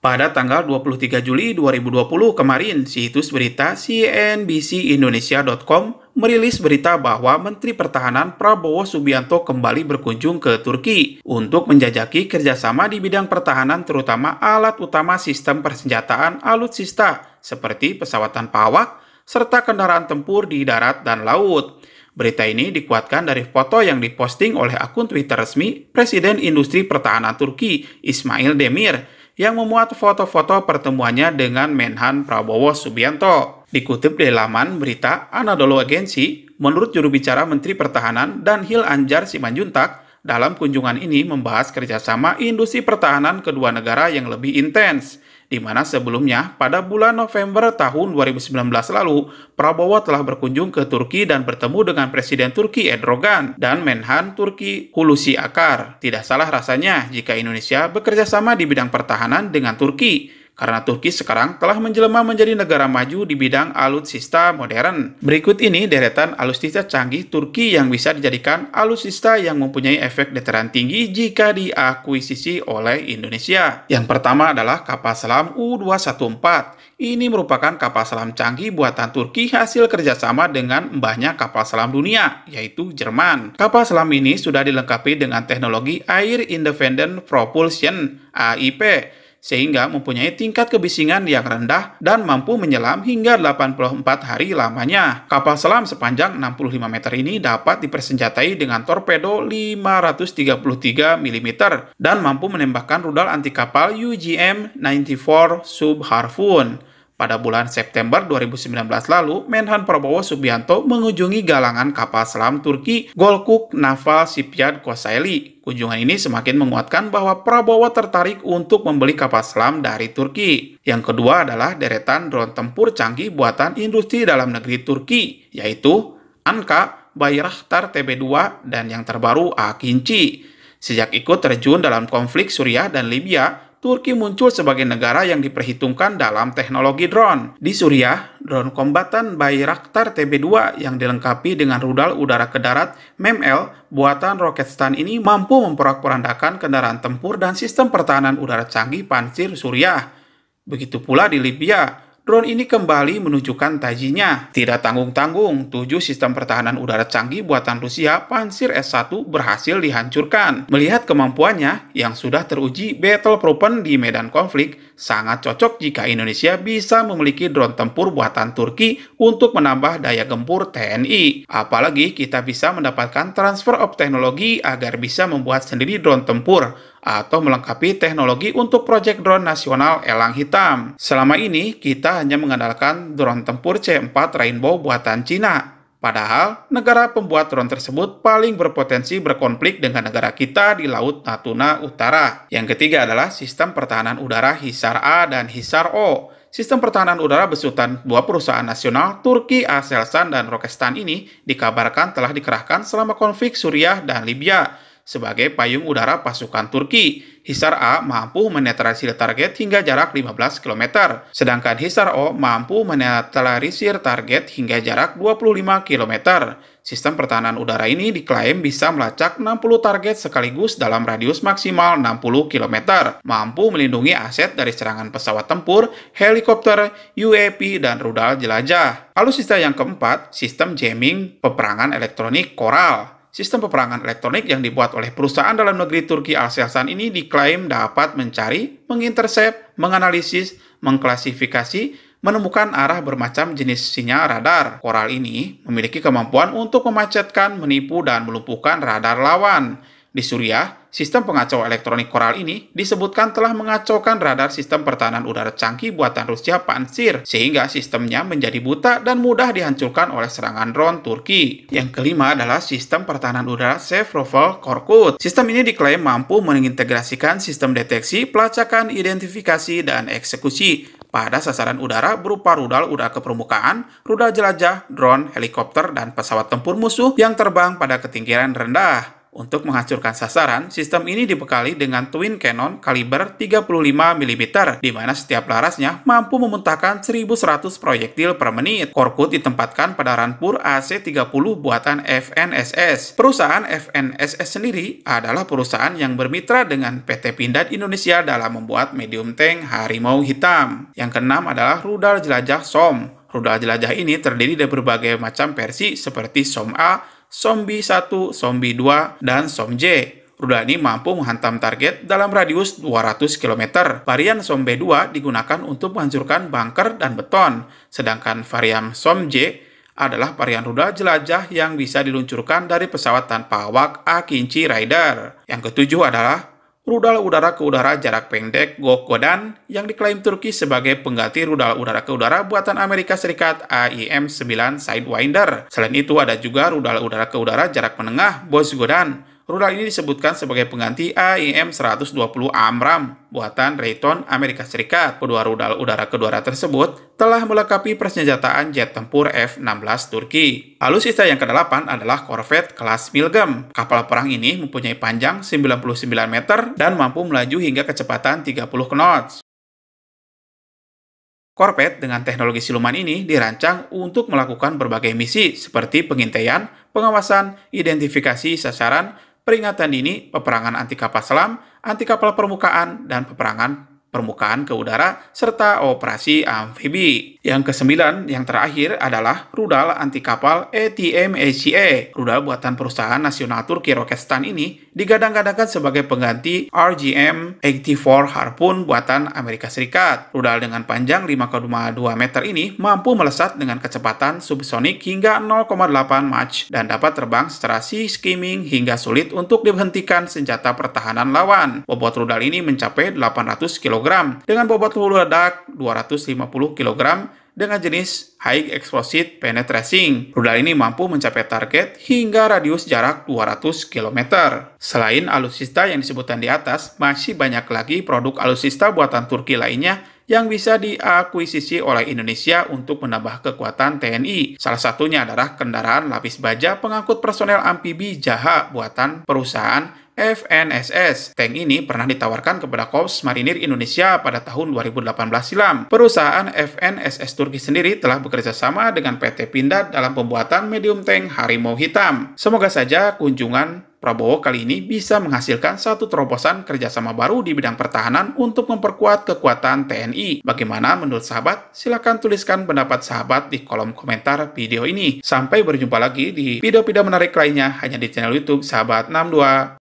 Pada tanggal 23 Juli 2020 kemarin, situs berita cnbcindonesia.com merilis berita bahwa Menteri Pertahanan Prabowo Subianto kembali berkunjung ke Turki untuk menjajaki kerjasama di bidang pertahanan terutama alat utama sistem persenjataan alutsista seperti pesawat tanpa awak serta kendaraan tempur di darat dan laut. Berita ini dikuatkan dari foto yang diposting oleh akun Twitter resmi Presiden Industri Pertahanan Turki, Ismail Demir, yang memuat foto-foto pertemuannya dengan Menhan Prabowo Subianto. Dikutip di laman berita Anadolu Agency, menurut juru bicara Menteri Pertahanan Danhil Anjar Simanjuntak, dalam kunjungan ini membahas kerjasama industri pertahanan kedua negara yang lebih intens, di mana sebelumnya pada bulan November tahun 2019 lalu, Prabowo telah berkunjung ke Turki dan bertemu dengan Presiden Turki Erdogan dan Menhan Turki Hulusi Akar. Tidak salah rasanya jika Indonesia bekerja sama di bidang pertahanan dengan Turki, karena Turki sekarang telah menjelma menjadi negara maju di bidang alutsista modern. Berikut ini deretan alutsista canggih Turki yang bisa dijadikan alutsista yang mempunyai efek deteran tinggi jika diakuisisi oleh Indonesia. Yang pertama adalah kapal selam U-214. Ini merupakan kapal selam canggih buatan Turki hasil kerjasama dengan mbahnya kapal selam dunia, yaitu Jerman. Kapal selam ini sudah dilengkapi dengan teknologi Air Independent Propulsion (AIP), sehingga mempunyai tingkat kebisingan yang rendah dan mampu menyelam hingga 84 hari lamanya. Kapal selam sepanjang 65 meter ini dapat dipersenjatai dengan torpedo 533 mm dan mampu menembakkan rudal anti kapal UGM-94 Sub Harpoon. Pada bulan September 2019 lalu, Menhan Prabowo Subianto mengunjungi galangan kapal selam Turki Golkuk Naval Shipyard Kocaeli. Kunjungan ini semakin menguatkan bahwa Prabowo tertarik untuk membeli kapal selam dari Turki. Yang kedua adalah deretan drone tempur canggih buatan industri dalam negeri Turki, yaitu Anka, Bayraktar TB2, dan yang terbaru Akinci. Sejak ikut terjun dalam konflik Suriah dan Libya, Turki muncul sebagai negara yang diperhitungkan dalam teknologi drone. Di Suriah, drone kombatan Bayraktar TB2 yang dilengkapi dengan rudal udara ke darat MEML buatan Roketstan ini mampu memporak-porandakan kendaraan tempur dan sistem pertahanan udara canggih Pansir Suriah. Begitu pula di Libya, drone ini kembali menunjukkan tajinya. Tidak tanggung-tanggung, 7 sistem pertahanan udara canggih buatan Rusia Pansir S1 berhasil dihancurkan. Melihat kemampuannya yang sudah teruji battle-proven di medan konflik, sangat cocok jika Indonesia bisa memiliki drone tempur buatan Turki untuk menambah daya gempur TNI. Apalagi kita bisa mendapatkan transfer of teknologi agar bisa membuat sendiri drone tempur atau melengkapi teknologi untuk proyek drone nasional Elang Hitam. Selama ini, kita hanya mengandalkan drone tempur C4 Rainbow buatan Cina. Padahal, negara pembuat drone tersebut paling berpotensi berkonflik dengan negara kita di Laut Natuna Utara. Yang ketiga adalah sistem pertahanan udara HISAR A dan HISAR O. Sistem pertahanan udara besutan dua perusahaan nasional, Turki Aselsan dan Roketstan ini dikabarkan telah dikerahkan selama konflik Suriah dan Libya sebagai payung udara pasukan Turki. HISAR A mampu menetralisir target hingga jarak 15 km, sedangkan HISAR O mampu menetralisir target hingga jarak 25 km. Sistem pertahanan udara ini diklaim bisa melacak 60 target sekaligus dalam radius maksimal 60 km, mampu melindungi aset dari serangan pesawat tempur, helikopter, UAV, dan rudal jelajah. Alutsista yang keempat, sistem jamming peperangan elektronik Coral. Sistem peperangan elektronik yang dibuat oleh perusahaan dalam negeri Turki Aselsan ini diklaim dapat mencari, mengintersep, menganalisis, mengklasifikasi, menemukan arah bermacam jenis sinyal radar. Coral ini memiliki kemampuan untuk memacetkan, menipu, dan melumpuhkan radar lawan. Di Suriah, sistem pengacau elektronik Coral ini disebutkan telah mengacaukan radar sistem pertahanan udara canggih buatan Rusia Pansir, sehingga sistemnya menjadi buta dan mudah dihancurkan oleh serangan drone Turki. Yang kelima adalah sistem pertahanan udara Safe Rifle Korkut. Sistem ini diklaim mampu mengintegrasikan sistem deteksi, pelacakan, identifikasi, dan eksekusi pada sasaran udara berupa rudal udara ke permukaan, rudal jelajah, drone, helikopter, dan pesawat tempur musuh yang terbang pada ketinggian rendah. Untuk menghancurkan sasaran, sistem ini dibekali dengan Twin Cannon kaliber 35 mm, di mana setiap larasnya mampu memuntahkan 1.100 proyektil per menit. Korkut ditempatkan pada Rampur AC-30 buatan FNSS. Perusahaan FNSS sendiri adalah perusahaan yang bermitra dengan PT Pindad Indonesia dalam membuat medium tank Harimau Hitam. Yang keenam adalah rudal jelajah SOM. Rudal jelajah ini terdiri dari berbagai macam versi seperti SOM A, SOM B1, SOM B2, dan SOM J. Rudal ini mampu menghantam target dalam radius 200 km. Varian SOM B2 digunakan untuk menghancurkan bunker dan beton, sedangkan varian SOM J adalah varian rudal jelajah yang bisa diluncurkan dari pesawat tanpa awak Akinci Raider. Yang ketujuh adalah rudal udara ke udara jarak pendek Gokgodan yang diklaim Turki sebagai pengganti rudal udara ke udara buatan Amerika Serikat AIM-9 Sidewinder. Selain itu ada juga rudal udara ke udara jarak menengah Bozgodan. Rudal ini disebutkan sebagai pengganti AIM-120 AMRAAM buatan Raytheon Amerika Serikat. Kedua rudal udara ke udara tersebut telah melengkapi persenjataan jet tempur F-16 Turki. Alutsista yang ke-8 adalah korvet kelas Milgem. Kapal perang ini mempunyai panjang 99 meter dan mampu melaju hingga kecepatan 30 knots. Korvet dengan teknologi siluman ini dirancang untuk melakukan berbagai misi seperti pengintaian, pengawasan, identifikasi sasaran, peringatan dini, peperangan anti kapal selam, anti kapal permukaan, dan peperangan permukaan ke udara, serta operasi amfibi. Yang kesembilan, yang terakhir adalah rudal anti kapal ATM-ACA. Rudal buatan perusahaan nasional Turki Roketsan ini digadang-gadangkan sebagai pengganti RGM-84 Harpoon buatan Amerika Serikat. Rudal dengan panjang 5,2 meter ini mampu melesat dengan kecepatan subsonik hingga 0,8 Mach dan dapat terbang secara sea skimming hingga sulit untuk dihentikan senjata pertahanan lawan. Bobot rudal ini mencapai 800 kg dengan bobot peluru ledak 250 kg dengan jenis High Explosive Penetrating. Rudal ini mampu mencapai target hingga radius jarak 200 km. Selain alutsista yang disebutkan di atas, masih banyak lagi produk alutsista buatan Turki lainnya yang bisa diakuisisi oleh Indonesia untuk menambah kekuatan TNI. Salah satunya adalah kendaraan lapis baja pengangkut personel amfibi Jaha buatan perusahaan FNSS. Tank ini pernah ditawarkan kepada Korps Marinir Indonesia pada tahun 2018 silam. Perusahaan FNSS Turki sendiri telah bekerja sama dengan PT Pindad dalam pembuatan medium tank Harimau Hitam. Semoga saja kunjungan Prabowo kali ini bisa menghasilkan satu terobosan kerjasama baru di bidang pertahanan untuk memperkuat kekuatan TNI. Bagaimana menurut sahabat? Silahkan tuliskan pendapat sahabat di kolom komentar video ini. Sampai berjumpa lagi di video-video menarik lainnya hanya di channel YouTube Sahabat 62.